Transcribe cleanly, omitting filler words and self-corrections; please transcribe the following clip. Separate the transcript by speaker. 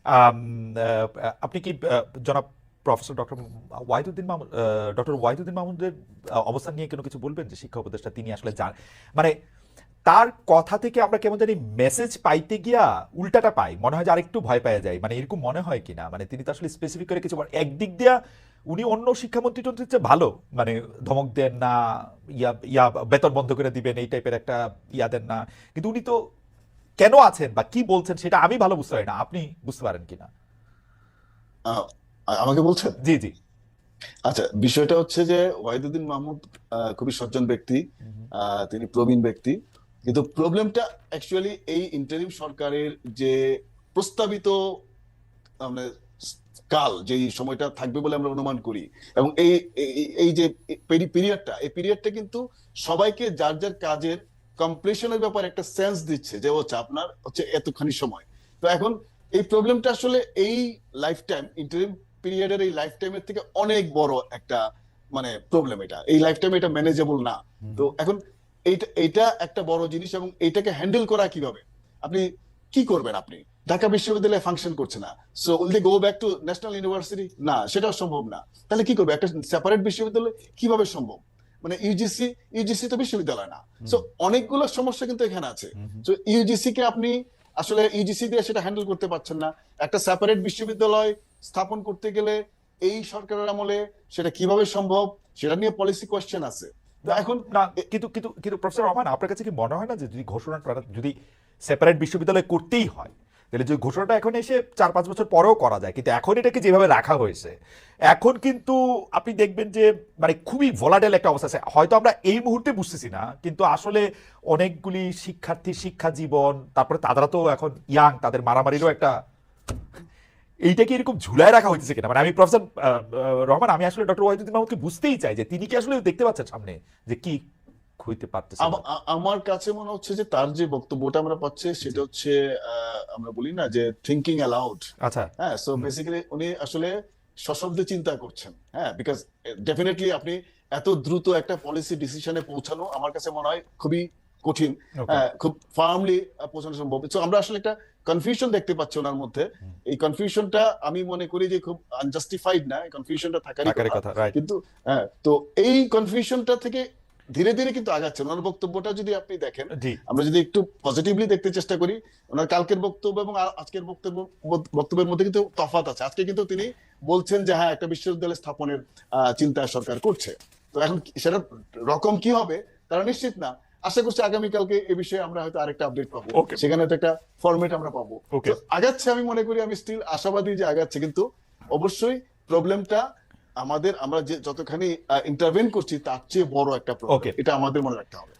Speaker 1: আম, আপনি কি জনাব প্রফেসর ডক্টর ওয়াহিদুদ্দিন মাহমুদের অবস্থান নিয়ে কোনো কিছু বলবেন, যে শিক্ষা উপদেষ্টা তিনি আসলে যান, মানে তার কথা থেকে আমরা কেমন জানি মেসেজ পাইতে গিয়া উল্টাটা পাই, মনে হয় যে আরেকটু ভয় পাওয়া যায়, মানে এরকম মনে হয় কিনা, মানে তিনি তো আসলে স্পেসিফিক করে কিছু একদিক দিয়া উনি অন্য শিক্ষামন্ত্রী টন্ত্রীর চেয়ে ভালো, মানে ধমক দেন না, ইয়া ইয়া বেতন বন্ধ করে দিবেন এই টাইপের একটা ইয়া দেন না, কিন্তু উনি তো কেন আছেন বা কি বলছেন সেটা আমি ভালো বুঝতে পারি না, আপনি বুঝতে পারেন কিনা?
Speaker 2: আহ, আমাকে বলছেন?
Speaker 1: জি জি।
Speaker 2: আচ্ছা, বিষয়টা হচ্ছে যে ওয়াহিদুদ্দিন মাহমুদ খুবই সজ্জন ব্যক্তি, তিনি প্রবীণ ব্যক্তি। কিন্তু প্রবলেমটা অ্যাকচুয়ালি এই ইন্টারিম সরকারের যে প্রস্তাবিত মানে কাল, যে সময়টা থাকবে বলে আমরা অনুমান করি, এবং এই এই যে পিরিয়ডটা, এই পিরিয়ডটা কিন্তু সবাইকে যার যার কাজের কমপ্লিশনের ব্যাপারে একটা সেন্স দিচ্ছে যে হচ্ছে আপনার হচ্ছে এতখানি সময়। তো এখন এই প্রবলেমটা আসলে এই লাইফ টাইম ইন্টারিম পিরিয়ডের এই লাইফ টাইমের থেকে অনেক বড় একটা মানে প্রবলেম। এটা এই লাইফ টাইমে এটা ম্যানেজেবল না। তো এখন এইটা এইটা একটা বড় জিনিস, এবং এইটাকে হ্যান্ডেল করা কিভাবে, আপনি কি করবেন? আপনি ঢাকা বিশ্ববিদ্যালয়ে ফাংশন করছে না, so will they go back to national university? না, সেটাও সম্ভব না। তাহলে কি করবে? একটা সেপারেট বিশ্ববিদ্যালয় কিভাবে সম্ভব? মানে ইউজিসি তো বিশ্ববিদ্যালয় না। সো অনেকগুলো সমস্যা কিন্তু এখানে আছে। তো ইউজিসি কে আপনি আসলে ইউজিসি দিয়ে সেটা হ্যান্ডেল করতে পারছেন না। একটা সেপারেট বিশ্ববিদ্যালয় স্থাপন করতে গেলে এই সরকারের আমলে সেটা কিভাবে সম্ভব, সেটা নিয়ে পলিসি কোয়েশ্চেন আছে। তো
Speaker 1: না
Speaker 2: এখন
Speaker 1: না, কিন্তু কিন্তু কিন্তু প্রফেসর রহমান, আপনার কাছে কি মনে হয় না যে যদি ঘোষণাটা যদি সেপারেট বিশ্ববিদ্যালয় করতেই হয়, তাহলে যে ঘোষণাটা এখন এসে 4-5 বছর পরেও করা যায়, কিন্তু এখন এটাকে যেভাবে রাখা হয়েছে, এখন কিন্তু আপনি দেখবেন যে মানে খুবই ভোলাটাইল একটা অবস্থা আছে, হয়তো আমরা এই মুহূর্তে বুঝতেছি না, কিন্তু আসলে অনেকগুলি শিক্ষার্থী শিক্ষা জীবন, তারপরে তারা তো এখন ইয়াং, তাদের মারামারিরও একটা, এইটা কি এরকম ঝুলায় রাখা হয়েছে কিনা, মানে আমি প্রফেসর রহমান, আমি আসলে ডক্টর ওয়াহিদুদ্দিন মাহমুদকে বুঝতেই চাই যে তিনি কি আসলে দেখতে পাচ্ছেন সামনে যে কি হইতে পারতেছে না।
Speaker 2: আমার কাছে মনে হচ্ছে যে তার যে বক্তব্যটা আমরা পাচ্ছি
Speaker 1: জি।
Speaker 2: সেটা হচ্ছে আমরা বলি না যে থিঙ্কিং অ্যালাউড।
Speaker 1: আচ্ছা।
Speaker 2: হ্যাঁ, সো
Speaker 1: হুম।
Speaker 2: বেসিক্যালি উনি আসলে সশব্দে চিন্তা করছেন। হ্যাঁ, বিকজ ডেফিনেটলি আপনি এত দ্রুত একটা পলিসি ডিসিশনে পৌঁছানো আমার কাছে মনে হয় খুবই কঠিন।
Speaker 1: ওকে।
Speaker 2: খুব ফার্মলি পৌঁছানো সম্ভব। তো আমরা আসলে একটা কনফিউশন দেখতে পাচ্ছি ওনার মধ্যে। এই কনফিউশনটা আমি মনে করি যে খুব আনজাস্টিফাইড না, এই কনফিউশনটা থাকারই
Speaker 1: থাকারই
Speaker 2: কথা।
Speaker 1: কথা, রাইট।
Speaker 2: কিন্তু তো এই কনফিউশনটা থেকে ধীরে ধীরে কিন্তু আগাচ্ছে। ওনার বক্তব্যটা যদি আপনি দেখেন,
Speaker 1: জি।
Speaker 2: আমরা যদি একটু পজিটিভলি দেখতে চেষ্টা করি, ওনার কালকের বক্তব্য এবং আজকের বক্তব্যের মধ্যে কিন্তু তফাৎ আছে। আজকে কিন্তু তিনি বলছেন যে হ্যাঁ, একটা বিশ্ববিদ্যালয় স্থাপনের চিন্তা সরকার করছে। তো এখন সেটা রকম কি হবে তারা নিশ্চিত না। আশা করছি আগামীকালকে এ বিষয়ে আমরা হয়তো আরেকটা আপডেট পাবো,
Speaker 1: ওকে।
Speaker 2: সেখানে হয়তো একটা ফরম্যাট আমরা পাবো। তো
Speaker 1: ওকে।
Speaker 2: আগাচ্ছে, আমি মনে করি, আমি স্টিল আশাবাদী যে আগাচ্ছে, কিন্তু অবশ্যই প্রবলেমটা আমরা যে যতখানি ইন্টারভেন করছি তার চেয়ে বড় একটা প্রবলেম,
Speaker 1: ওকে।
Speaker 2: এটা আমাদের মনে রাখতে হবে।